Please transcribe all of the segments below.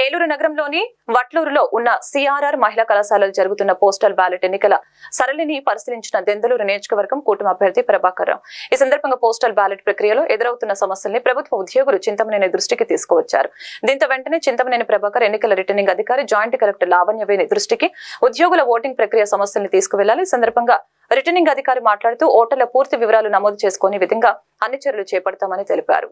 ఏలూరు నగరంలోని వట్లూరులో ఉన్న సిఆర్ఆర్ మహిళా కళాశాలలో జరుగుతున్న పోస్టల్ బ్యాలెట్ ఎన్నికల సరళిని పరిశీలించిన దెందులూరు నియోజకవర్గం కూటమి అభ్యర్థి ప్రభాకర్ రావు. ఈ సందర్భంగా పోస్టల్ బ్యాలెట్ ప్రక్రియలో ఎదురవుతున్న సమస్యల్ని ప్రభుత్వ ఉద్యోగులు చింతమనేని దృష్టికి తీసుకువచ్చారు. దీంతో వెంటనే చింతమనేని ప్రభాకర్ ఎన్నికల రిటర్నింగ్ అధికారి జాయింట్ కలెక్టర్ లావణ్యవేణి దృష్టికి ఉద్యోగుల ఓటింగ్ ప్రక్రియ సమస్యల్ని తీసుకువెళ్లాలి. ఈ సందర్భంగా రిటర్నింగ్ అధికారి మాట్లాడుతూ ఓటర్ల పూర్తి వివరాలు నమోదు చేసుకునే విధంగా అన్ని చర్యలు చేపడతామని తెలిపారు.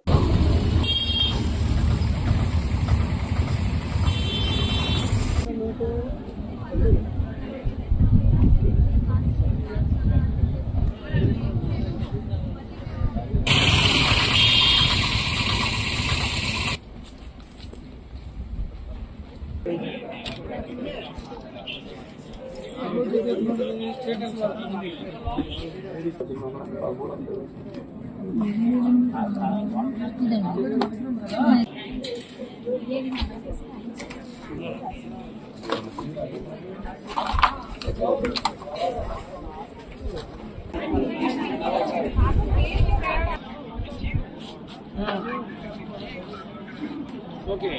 ఓకే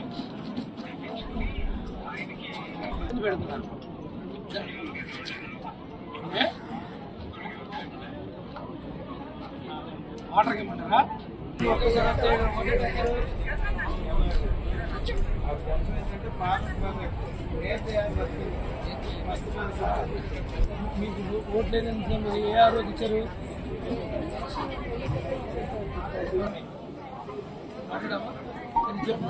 వాటర్ ఇవ్వమంటారా? మీకు ఓట్లేదని మరి ఏ ఆరోగ్య ఇచ్చారు? చెప్పు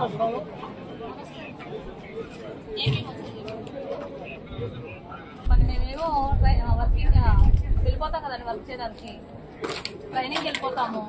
మేమేమో వర్కింగ్ వెళ్ళిపోతాం కదండి, వర్క్ చేయడానికి ట్రైనింగ్ వెళ్ళిపోతాము.